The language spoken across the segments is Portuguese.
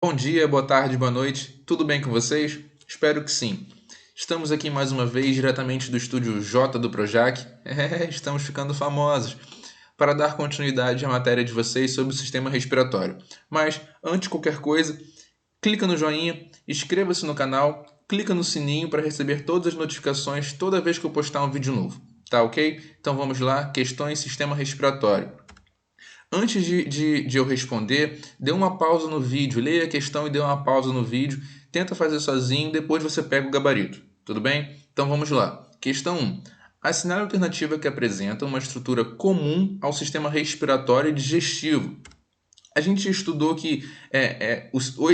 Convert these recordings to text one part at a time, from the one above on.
Bom dia, boa tarde, boa noite. Tudo bem com vocês? Espero que sim. Estamos aqui mais uma vez diretamente do estúdio J do Projac. Estamos ficando famosos para dar continuidade à matéria de vocês sobre o sistema respiratório. Mas antes de qualquer coisa, clica no joinha, inscreva-se no canal, clica no sininho para receber todas as notificações toda vez que eu postar um vídeo novo. Tá ok? Então vamos lá, questões sistema respiratório. Antes de eu responder, dê uma pausa no vídeo, leia a questão e dê uma pausa no vídeo, tenta fazer sozinho, depois você pega o gabarito, tudo bem? Então vamos lá. Questão 1. Assinale a alternativa que apresenta uma estrutura comum ao sistema respiratório e digestivo. A gente estudou que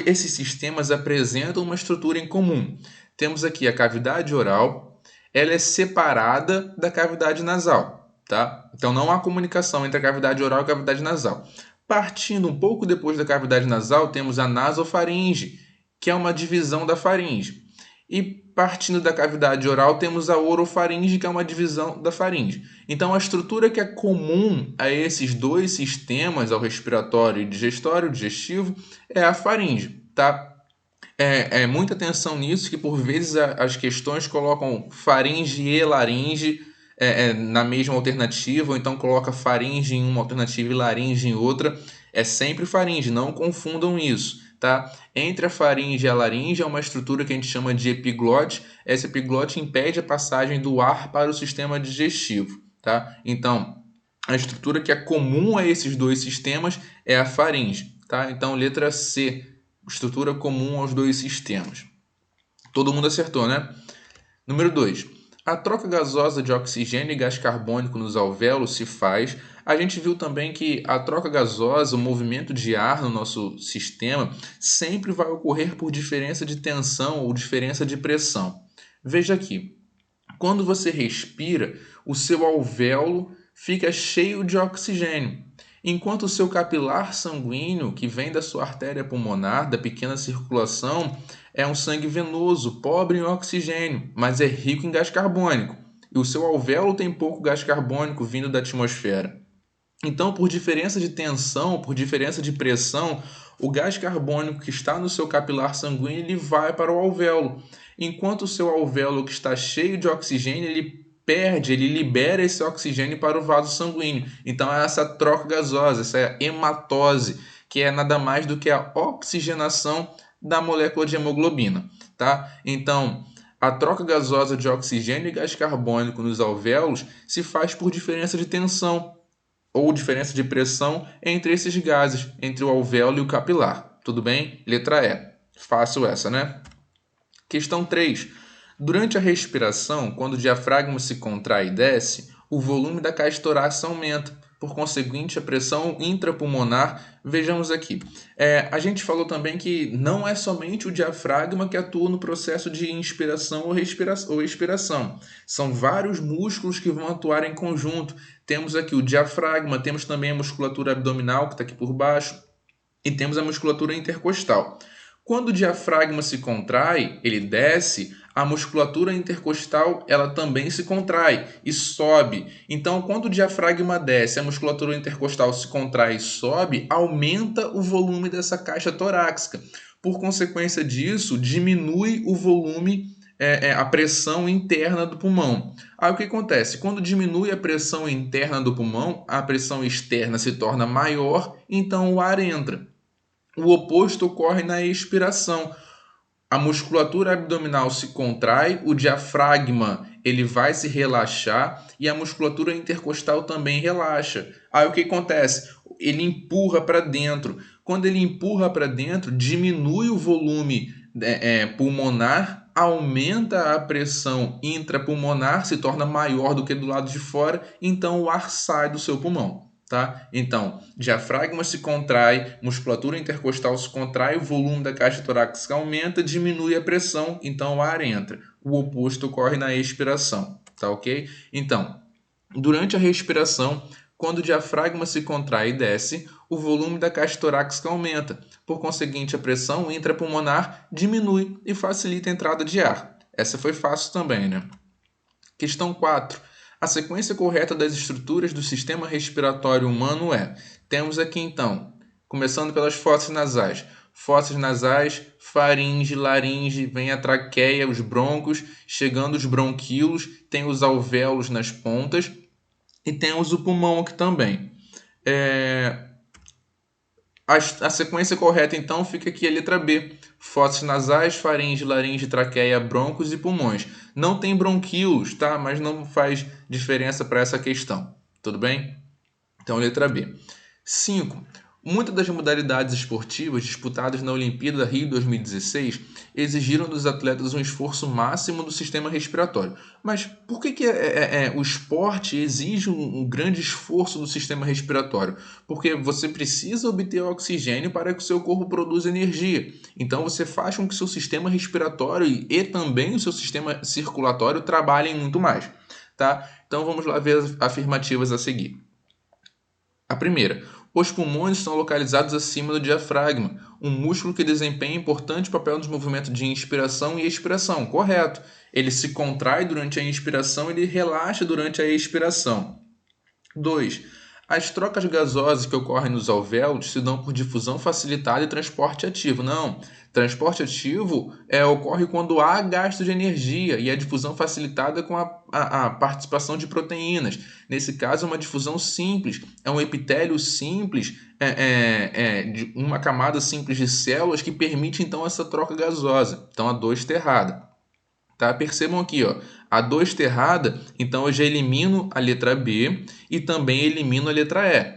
esses sistemas apresentam uma estrutura em comum. Temos aqui a cavidade oral, ela é separada da cavidade nasal, tá? Então não há comunicação entre a cavidade oral e a cavidade nasal. Partindo um pouco depois da cavidade nasal, temos a nasofaringe, que é uma divisão da faringe. E partindo da cavidade oral, temos a orofaringe, que é uma divisão da faringe. Então, a estrutura que é comum a esses dois sistemas, ao respiratório e digestório, digestivo, é a faringe, tá? Muita atenção nisso, que por vezes as questões colocam faringe e laringe na mesma alternativa, ou então coloca faringe em uma alternativa e laringe em outra. É sempre faringe, não confundam isso, tá? Entre a faringe e a laringe é uma estrutura que a gente chama de epiglote. Essa epiglote impede a passagem do ar para o sistema digestivo, tá? Então, a estrutura que é comum a esses dois sistemas é a faringe, tá? Então, letra C, estrutura comum aos dois sistemas. Todo mundo acertou, né? Número 2. A troca gasosa de oxigênio e gás carbônico nos alvéolos se faz. A gente viu também que a troca gasosa, o movimento de ar no nosso sistema, sempre vai ocorrer por diferença de tensão ou diferença de pressão. Veja aqui. Quando você respira, o seu alvéolo fica cheio de oxigênio, enquanto o seu capilar sanguíneo, que vem da sua artéria pulmonar, da pequena circulação, é um sangue venoso, pobre em oxigênio, mas é rico em gás carbônico. E o seu alvéolo tem pouco gás carbônico vindo da atmosfera. Então, por diferença de tensão, por diferença de pressão, o gás carbônico que está no seu capilar sanguíneo ele vai para o alvéolo, enquanto o seu alvéolo que está cheio de oxigênio ele perde, ele libera esse oxigênio para o vaso sanguíneo. Então, é essa troca gasosa, essa hematose, que é nada mais do que a oxigenação da molécula de hemoglobina, tá? Então, a troca gasosa de oxigênio e gás carbônico nos alvéolos se faz por diferença de tensão ou diferença de pressão entre esses gases, entre o alvéolo e o capilar. Tudo bem? Letra E. Fácil essa, né? Questão 3. Durante a respiração, quando o diafragma se contrai e desce, o volume da caixa torácica aumenta. Por conseguinte, a pressão intrapulmonar, vejamos aqui. A gente falou também que não é somente o diafragma que atua no processo de inspiração ou expiração. São vários músculos que vão atuar em conjunto. Temos aqui o diafragma, temos também a musculatura abdominal, que está aqui por baixo, e temos a musculatura intercostal. Quando o diafragma se contrai, ele desce, a musculatura intercostal ela também se contrai e sobe. Então, quando o diafragma desce, a musculatura intercostal se contrai e sobe, aumenta o volume dessa caixa torácica. Por consequência disso, diminui o volume, a pressão interna do pulmão. Aí o que acontece? Quando diminui a pressão interna do pulmão, a pressão externa se torna maior, então o ar entra. O oposto ocorre na expiração. A musculatura abdominal se contrai, o diafragma ele vai se relaxar e a musculatura intercostal também relaxa. Aí o que acontece? Ele empurra para dentro. Quando ele empurra para dentro, diminui o volume pulmonar, aumenta a pressão intrapulmonar, se torna maior do que do lado de fora, então o ar sai do seu pulmão. Tá? Então, diafragma se contrai, musculatura intercostal se contrai, o volume da caixa torácica aumenta, diminui a pressão, então o ar entra. O oposto ocorre na expiração, tá ok? Então, durante a respiração, quando o diafragma se contrai e desce, o volume da caixa torácica aumenta. Por conseguinte, a pressão intrapulmonar diminui e facilita a entrada de ar. Essa foi fácil também, né? Questão 4. A sequência correta das estruturas do sistema respiratório humano é... Temos aqui então, começando pelas fossas nasais. fossas nasais, faringe, laringe, vem a traqueia, os broncos, chegando os bronquíolos, tem os alvéolos nas pontas e temos o pulmão aqui também. A sequência correta, então, fica aqui a letra B. Fossas nasais, faringe, laringe, traqueia, broncos e pulmões. Não tem bronquíolos, tá? Mas não faz diferença para essa questão. Tudo bem? Então, letra B. 5. Muitas das modalidades esportivas disputadas na Olimpíada Rio 2016 exigiram dos atletas um esforço máximo do sistema respiratório. Mas por que o esporte exige um grande esforço do sistema respiratório? Porque você precisa obter oxigênio para que o seu corpo produza energia. Então você faz com que o seu sistema respiratório e também o seu sistema circulatório trabalhem muito mais. Tá? Então vamos lá ver as afirmativas a seguir. A primeira, os pulmões estão localizados acima do diafragma, um músculo que desempenha importante papel nos movimentos de inspiração e expiração. Correto. Ele se contrai durante a inspiração e ele relaxa durante a expiração. 2. As trocas gasosas que ocorrem nos alvéolos se dão por difusão facilitada e transporte ativo. Não, transporte ativo ocorre quando há gasto de energia e a difusão facilitada com a participação de proteínas. Nesse caso, é uma difusão simples, é um epitélio simples, de uma camada simples de células que permite então essa troca gasosa. Então a 2 está errada. Tá? Percebam aqui, ó, a 2 está errada, então eu já elimino a letra B e também elimino a letra E,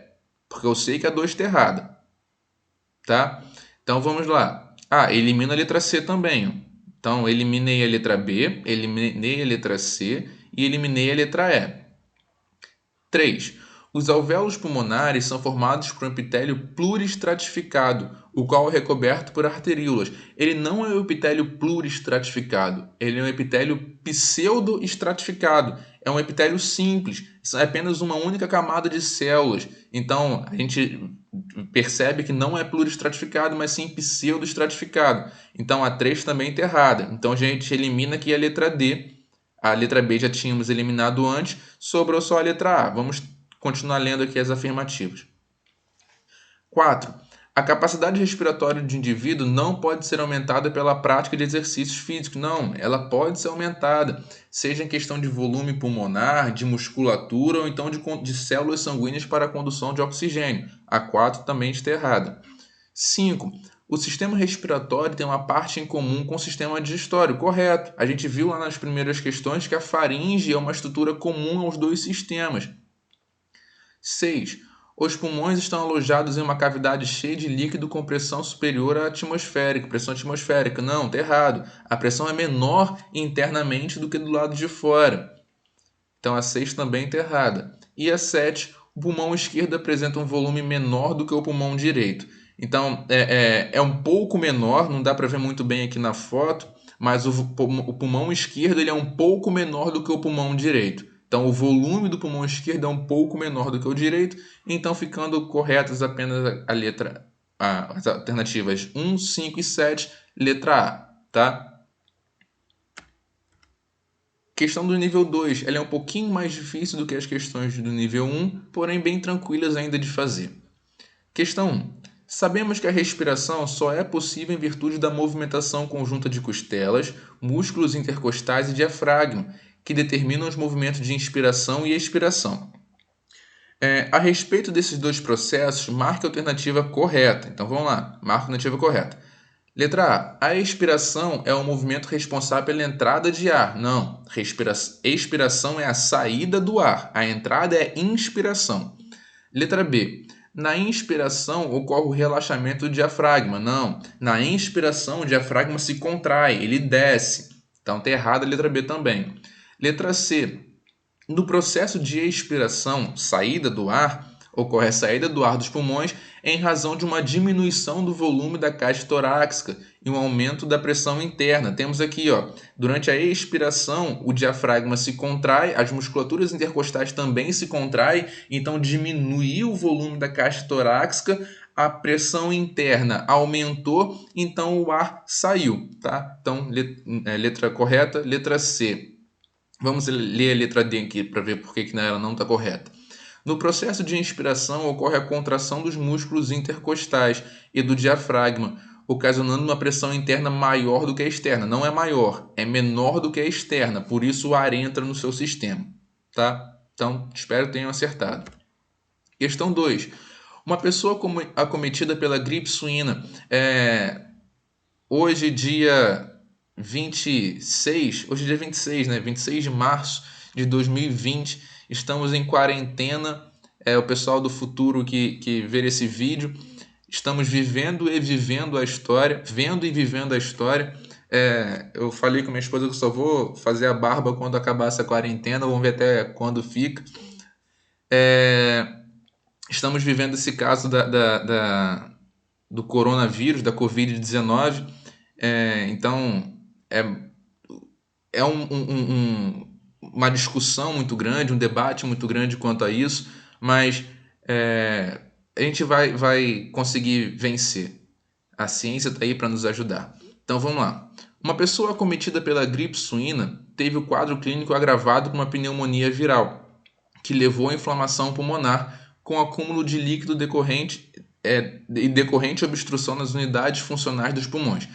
porque eu sei que a 2 está errada. Tá? Então vamos lá. Elimino a letra C também. Ó. Então eliminei a letra B, eliminei a letra C e eliminei a letra E. 3. Os alvéolos pulmonares são formados por um epitélio pluristratificado, o qual é recoberto por arteríolas. Ele não é um epitélio pluristratificado, ele é um epitélio pseudoestratificado. É um epitélio simples, é apenas uma única camada de células. Então, a gente percebe que não é pluristratificado, mas sim pseudoestratificado. Então, a 3 também está errada. Então, a gente elimina aqui a letra D. A letra B já tínhamos eliminado antes, sobrou só a letra A. Vamos continuar lendo aqui as afirmativas. 4. A capacidade respiratória do indivíduo não pode ser aumentada pela prática de exercícios físicos. Não, ela pode ser aumentada, seja em questão de volume pulmonar, de musculatura ou então de células sanguíneas para a condução de oxigênio. A 4 também está errada. 5. O sistema respiratório tem uma parte em comum com o sistema digestório. Correto. A gente viu lá nas primeiras questões que a faringe é uma estrutura comum aos dois sistemas. 6. Os pulmões estão alojados em uma cavidade cheia de líquido com pressão superior à atmosférica. Pressão atmosférica. Não, está errado. A pressão é menor internamente do que do lado de fora. Então a 6 também está errada. E a 7. O pulmão esquerdo apresenta um volume menor do que o pulmão direito. Então, é um pouco menor, não dá para ver muito bem aqui na foto, mas o pulmão esquerdo ele é um pouco menor do que o pulmão direito. Então, o volume do pulmão esquerdo é um pouco menor do que o direito, então ficando corretas apenas as alternativas 1, 5 e 7, letra A, tá? Questão do nível 2, ela é um pouquinho mais difícil do que as questões do nível 1, porém bem tranquilas ainda de fazer. Questão 1. Sabemos que a respiração só é possível em virtude da movimentação conjunta de costelas, músculos intercostais e diafragma, que determinam os movimentos de inspiração e expiração. A respeito desses dois processos, marque a alternativa correta. Então vamos lá, marque a alternativa correta. Letra A. A expiração é o movimento responsável pela entrada de ar. Não, expiração é a saída do ar. A entrada é inspiração. Letra B. Na inspiração ocorre o relaxamento do diafragma. Não. Na inspiração o diafragma se contrai, ele desce. Então está errada a letra B também. Letra C. No processo de expiração, saída do ar, ocorre a saída do ar dos pulmões em razão de uma diminuição do volume da caixa torácica e um aumento da pressão interna. Temos aqui, durante a expiração, o diafragma se contrai, as musculaturas intercostais também se contraem, então diminuiu o volume da caixa torácica, a pressão interna aumentou, então o ar saiu, tá? Então, letra correta, letra C. Vamos ler a letra D aqui para ver por que ela não está correta. No processo de inspiração ocorre a contração dos músculos intercostais e do diafragma, ocasionando uma pressão interna maior do que a externa. Não é maior, é menor do que a externa, por isso o ar entra no seu sistema, tá? Então, espero que tenham acertado. Questão 2. Uma pessoa acometida pela gripe suína, hoje dia 26, hoje dia 26, né? 26 de março de 2020, estamos em quarentena, o pessoal do futuro que ver esse vídeo, estamos vivendo e vivendo a história, vendo e vivendo a história. Eu falei com minha esposa que eu só vou fazer a barba quando acabar essa quarentena, vamos ver até quando fica. Estamos vivendo esse caso do coronavírus, da Covid-19. Então, é uma discussão muito grande, um debate muito grande quanto a isso, mas a gente vai conseguir vencer. A ciência está aí para nos ajudar. Então vamos lá. Uma pessoa acometida pela gripe suína teve o quadro clínico agravado com uma pneumonia viral, que levou à inflamação pulmonar com acúmulo de líquido decorrente obstrução nas unidades funcionais dos pulmões.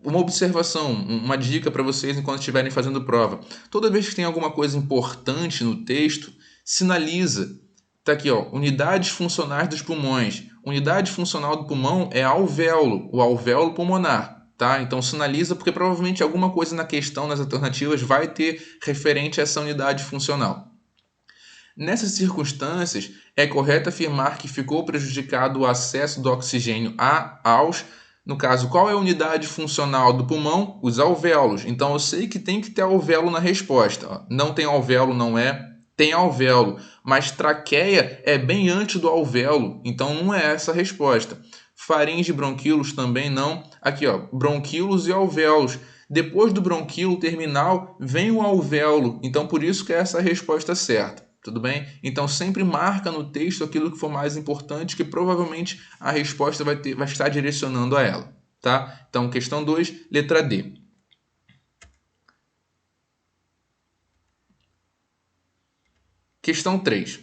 Uma observação, uma dica para vocês enquanto estiverem fazendo prova. Toda vez que tem alguma coisa importante no texto, sinaliza. Está aqui, ó, unidades funcionais dos pulmões. Unidade funcional do pulmão é alvéolo, o alvéolo pulmonar. Tá? Então sinaliza porque provavelmente alguma coisa na questão, nas alternativas, vai ter referente a essa unidade funcional. Nessas circunstâncias, é correto afirmar que ficou prejudicado o acesso do oxigênio aos, no caso, qual é a unidade funcional do pulmão? Os alvéolos. Então eu sei que tem que ter alvéolo na resposta. Não tem alvéolo, não é? Tem alvéolo, mas traqueia é bem antes do alvéolo, então não é essa a resposta. Faringe e bronquíolos também não. Aqui, ó, bronquíolos e alvéolos. Depois do bronquíolo terminal vem o alvéolo, então por isso que é essa a resposta certa. Tudo bem? Então sempre marca no texto aquilo que for mais importante, que provavelmente a resposta vai estar direcionando a ela. Tá? Então, questão 2, letra D. Questão 3.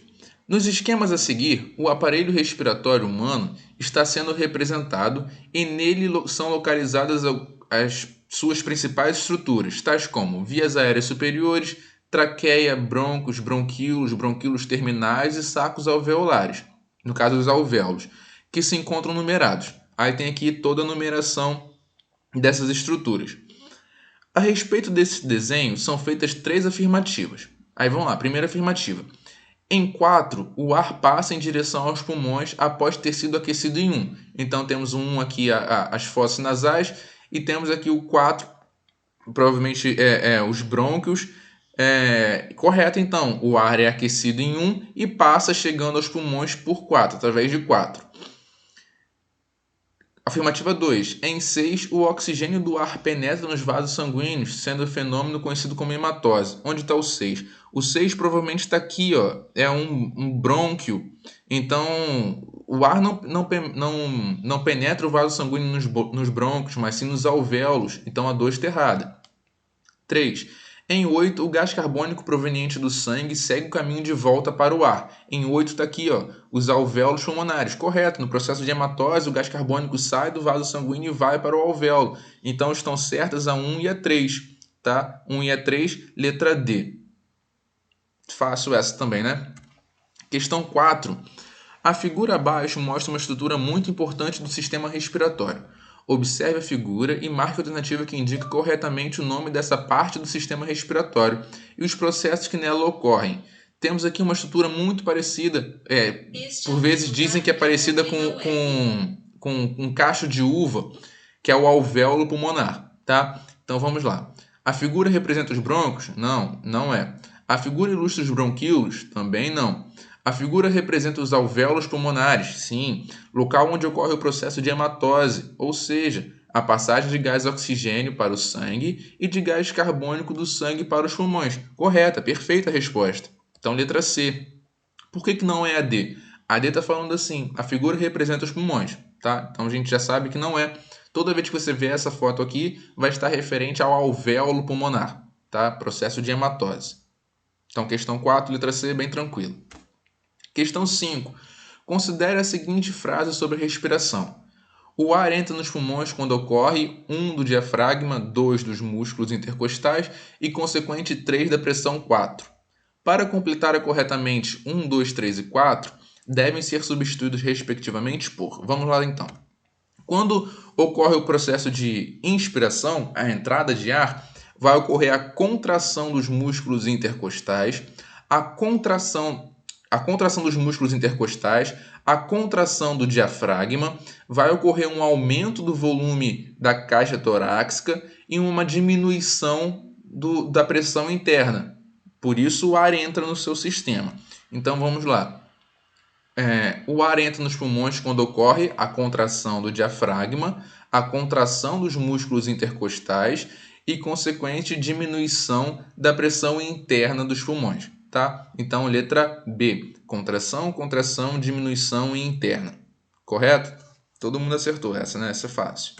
Nos esquemas a seguir, o aparelho respiratório humano está sendo representado e nele são localizadas as suas principais estruturas, tais como vias aéreas superiores, traqueia, broncos, bronquíolos terminais e sacos alveolares, no caso os alvéolos, que se encontram numerados. Aí tem aqui toda a numeração dessas estruturas. A respeito desse desenho, são feitas 3 afirmativas. Aí vamos lá, primeira afirmativa. Em 4, o ar passa em direção aos pulmões após ter sido aquecido em 1. Então temos o 1 aqui, as fosas nasais, e temos aqui o 4, provavelmente os brônquios. Correto, então, o ar é aquecido em 1 e passa chegando aos pulmões por 4, através de 4. Afirmativa 2. Em 6, o oxigênio do ar penetra nos vasos sanguíneos, sendo o fenômeno conhecido como hematose. Onde está o 6? O 6 provavelmente está aqui, ó, é um brônquio. Então, o ar não penetra o vaso sanguíneo nos brônquios, mas sim nos alvéolos. Então, a 2 está errada. 3. Em 8, o gás carbônico proveniente do sangue segue o caminho de volta para o ar. Em 8 está aqui, ó, os alvéolos pulmonares. Correto, no processo de hematose, o gás carbônico sai do vaso sanguíneo e vai para o alvéolo. Então estão certas a 1 e a 3. Tá? 1 e a 3, letra D. Fácil essa também, né? Questão 4. A figura abaixo mostra uma estrutura muito importante do sistema respiratório. Observe a figura e marque a alternativa que indica corretamente o nome dessa parte do sistema respiratório e os processos que nela ocorrem. Temos aqui uma estrutura muito parecida, por vezes dizem que é parecida com um cacho de uva, que é o alvéolo pulmonar. Tá? Então vamos lá. A figura representa os brônquios? Não, não é. A figura ilustra os bronquíolos? Também não. A figura representa os alvéolos pulmonares, sim, local onde ocorre o processo de hematose, ou seja, a passagem de gás oxigênio para o sangue e de gás carbônico do sangue para os pulmões. Correta, perfeita a resposta. Então, letra C. Por que não é a D? A D está falando assim, a figura representa os pulmões, tá? Então, a gente já sabe que não é. Toda vez que você vê essa foto aqui, vai estar referente ao alvéolo pulmonar, tá? Processo de hematose. Então, questão 4, letra C, bem tranquilo. Questão 5. Considere a seguinte frase sobre respiração. O ar entra nos pulmões quando ocorre 1 do diafragma, 2 dos músculos intercostais e consequente 3 da pressão 4. Para completar corretamente 1, 2, 3 e 4, devem ser substituídos respectivamente por... Vamos lá então. Quando ocorre o processo de inspiração, a entrada de ar, vai ocorrer a contração dos músculos intercostais, a contração dos músculos intercostais, a contração do diafragma, vai ocorrer um aumento do volume da caixa torácica e uma diminuição da pressão interna. Por isso o ar entra no seu sistema. Então vamos lá. O ar entra nos pulmões quando ocorre a contração do diafragma, a contração dos músculos intercostais e consequente diminuição da pressão interna dos pulmões, tá? Então, letra B, contração, contração, diminuição e interna. Correto? Todo mundo acertou essa, né? Essa é fácil.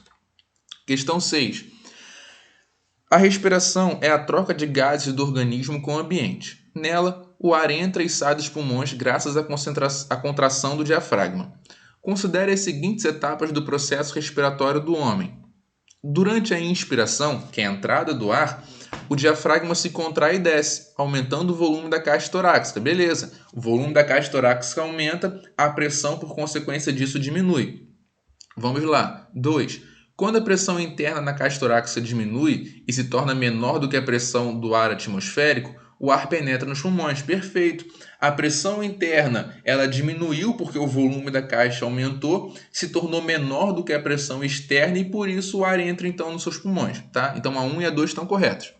Questão 6. A respiração é a troca de gases do organismo com o ambiente. Nela, o ar entra e sai dos pulmões graças à contração do diafragma. Considere as seguintes etapas do processo respiratório do homem. Durante a inspiração, que é a entrada do ar, o diafragma se contrai e desce, aumentando o volume da caixa torácica. Beleza, o volume da caixa torácica aumenta, a pressão por consequência disso diminui. Vamos lá. 2. Quando a pressão interna na caixa torácica diminui e se torna menor do que a pressão do ar atmosférico, o ar penetra nos pulmões. Perfeito. A pressão interna ela diminuiu porque o volume da caixa aumentou, se tornou menor do que a pressão externa e por isso o ar entra então nos seus pulmões. Tá? Então a 1 e a 2 estão corretos.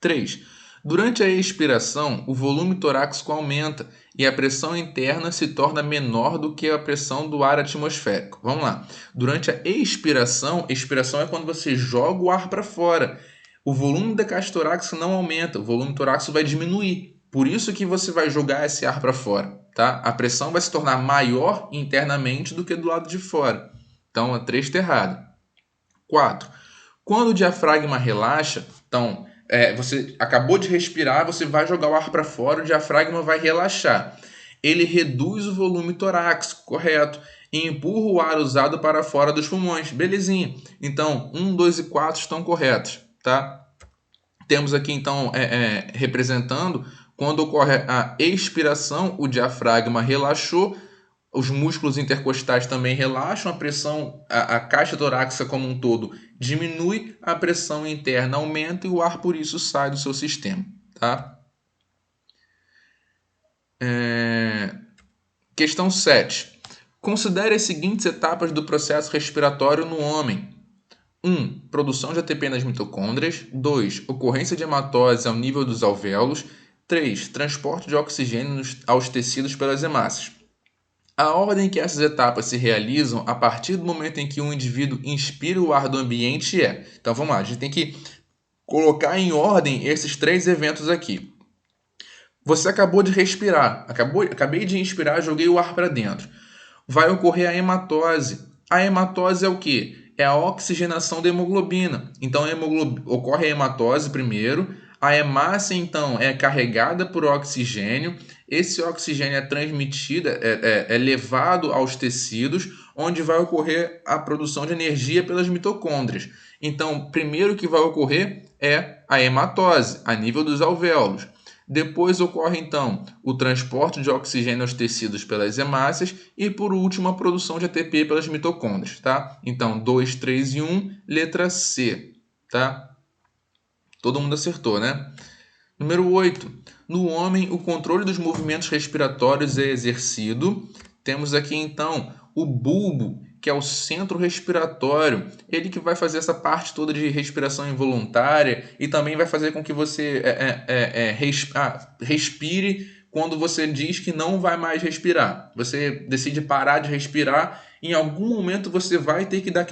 3. Durante a expiração, o volume torácico aumenta e a pressão interna se torna menor do que a pressão do ar atmosférico. Vamos lá. Durante a expiração é quando você joga o ar para fora. O volume da caixa torácica não aumenta, o volume torácico vai diminuir. Por isso que você vai jogar esse ar para fora, tá? A pressão vai se tornar maior internamente do que do lado de fora. Então, a 3 está errado. 4. Quando o diafragma relaxa, então, você acabou de respirar, você vai jogar o ar para fora, o diafragma vai relaxar. Ele reduz o volume torácico, correto? E empurra o ar usado para fora dos pulmões. Belezinha. Então, 1, 2 e 4 estão corretos. Tá? Temos aqui então representando quando ocorre a expiração, o diafragma relaxou, os músculos intercostais também relaxam, a pressão, a caixa torácica como um todo diminui, a pressão interna aumenta e o ar por isso sai do seu sistema. Tá? Questão 7. Considere as seguintes etapas do processo respiratório no homem. 1. Produção de ATP nas mitocôndrias. 2. Ocorrência de hematose ao nível dos alvéolos. 3. Transporte de oxigênio aos tecidos pelas hemácias. A ordem que essas etapas se realizam a partir do momento em que o indivíduo inspira o ar do ambiente é... Então vamos lá, a gente tem que colocar em ordem esses 3 eventos aqui. Você acabou de respirar, acabei de inspirar, joguei o ar para dentro. Vai ocorrer a hematose. A hematose é o quê? É a oxigenação da hemoglobina. Então, ocorre a hematose primeiro, a hemácia, então, é carregada por oxigênio, esse oxigênio é transmitido, é levado aos tecidos, onde vai ocorrer a produção de energia pelas mitocôndrias. Então, primeiro que vai ocorrer é a hematose, a nível dos alvéolos. Depois ocorre, então, o transporte de oxigênio aos tecidos pelas hemácias e, por último, a produção de ATP pelas mitocôndrias, tá? Então, 2, 3 e 1, letra C, tá? Todo mundo acertou, né? Número 8. No homem, o controle dos movimentos respiratórios é exercido. Temos aqui, então, o bulbo, que é o centro respiratório. Ele que vai fazer essa parte toda de respiração involuntária e também vai fazer com que você respire quando você diz que não vai mais respirar. Você decide parar de respirar, em algum momento você vai ter que dar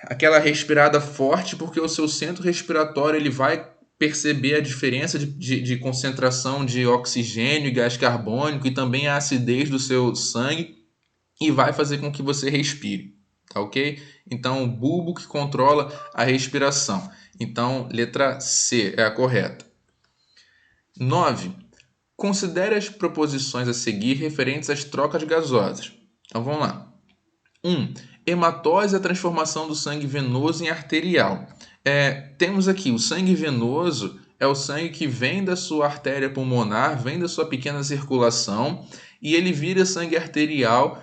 aquela respirada forte, porque o seu centro respiratório ele vai perceber a diferença de concentração de oxigênio e gás carbônico e também a acidez do seu sangue e vai fazer com que você respire, tá ok? Então, o bulbo que controla a respiração. Então, letra C é a correta. 9. Considere as proposições a seguir referentes às trocas gasosas. Então, vamos lá. 1. Hematose é a transformação do sangue venoso em arterial. Temos aqui o sangue venoso, é o sangue que vem da sua artéria pulmonar, vem da sua pequena circulação, e ele vira sangue arterial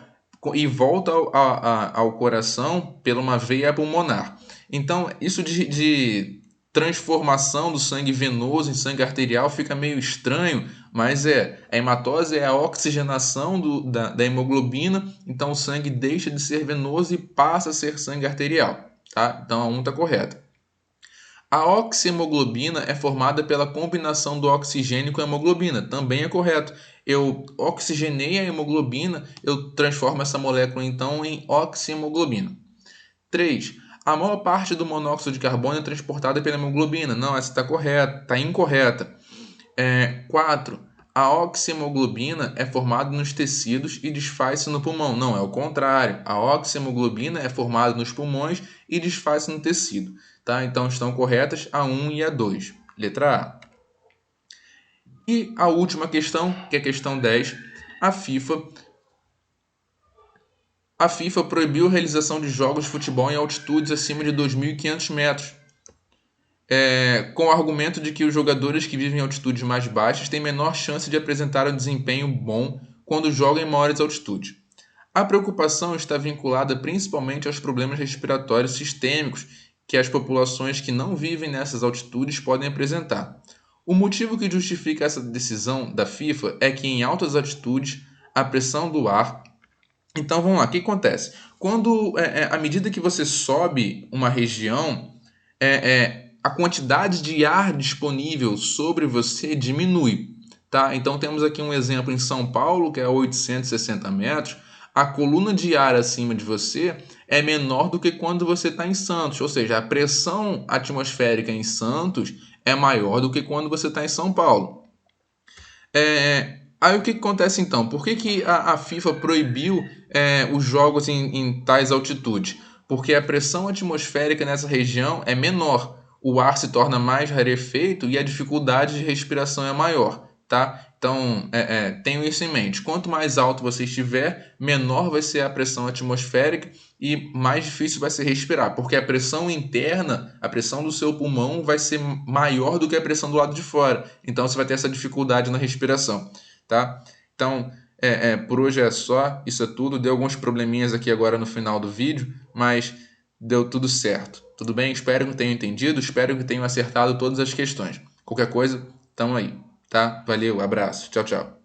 e volta ao coração por uma veia pulmonar. Então, isso de transformação do sangue venoso em sangue arterial fica meio estranho, mas a hematose é a oxigenação da hemoglobina, então o sangue deixa de ser venoso e passa a ser sangue arterial, tá? Então a 1 está correta. A oxihemoglobina é formada pela combinação do oxigênio com a hemoglobina, também é correto. Eu oxigenei a hemoglobina, eu transformo essa molécula então em oxihemoglobina. 3. A maior parte do monóxido de carbono é transportada pela hemoglobina. Não, essa está correta, está incorreta. 4. A oxihemoglobina é formada nos tecidos e desfaz-se no pulmão. Não, é o contrário. A oxihemoglobina é formada nos pulmões e desfaz-se no tecido. Tá? Então estão corretas a 1 e a 2. Letra A. E a última questão, que é a questão 10. A FIFA proibiu a realização de jogos de futebol em altitudes acima de 2.500 metros, com o argumento de que os jogadores que vivem em altitudes mais baixas têm menor chance de apresentar um desempenho bom quando jogam em maiores altitudes. A preocupação está vinculada principalmente aos problemas respiratórios sistêmicos que as populações que não vivem nessas altitudes podem apresentar. O motivo que justifica essa decisão da FIFA é que em altas altitudes a pressão do ar. Então vamos lá, o que acontece? Quando, à medida que você sobe uma região, a quantidade de ar disponível sobre você diminui. Tá? Então temos aqui um exemplo em São Paulo, que é a 860 metros, a coluna de ar acima de você é menor do que quando você está em Santos, ou seja, a pressão atmosférica em Santos é maior do que quando você está em São Paulo. Aí o que acontece então? Por que a FIFA proibiu os jogos em tais altitudes? Porque a pressão atmosférica nessa região é menor, o ar se torna mais rarefeito e a dificuldade de respiração é maior, tá? Então, tenham isso em mente. Quanto mais alto você estiver, menor vai ser a pressão atmosférica e mais difícil vai ser respirar, porque a pressão interna, a pressão do seu pulmão vai ser maior do que a pressão do lado de fora. Então, você vai ter essa dificuldade na respiração, tá? Então, por hoje é só, isso é tudo. Deu alguns probleminhas aqui agora no final do vídeo, mas deu tudo certo. Tudo bem? Espero que tenham entendido, espero que tenham acertado todas as questões. Qualquer coisa, tamo aí, tá? Valeu, abraço, tchau, tchau.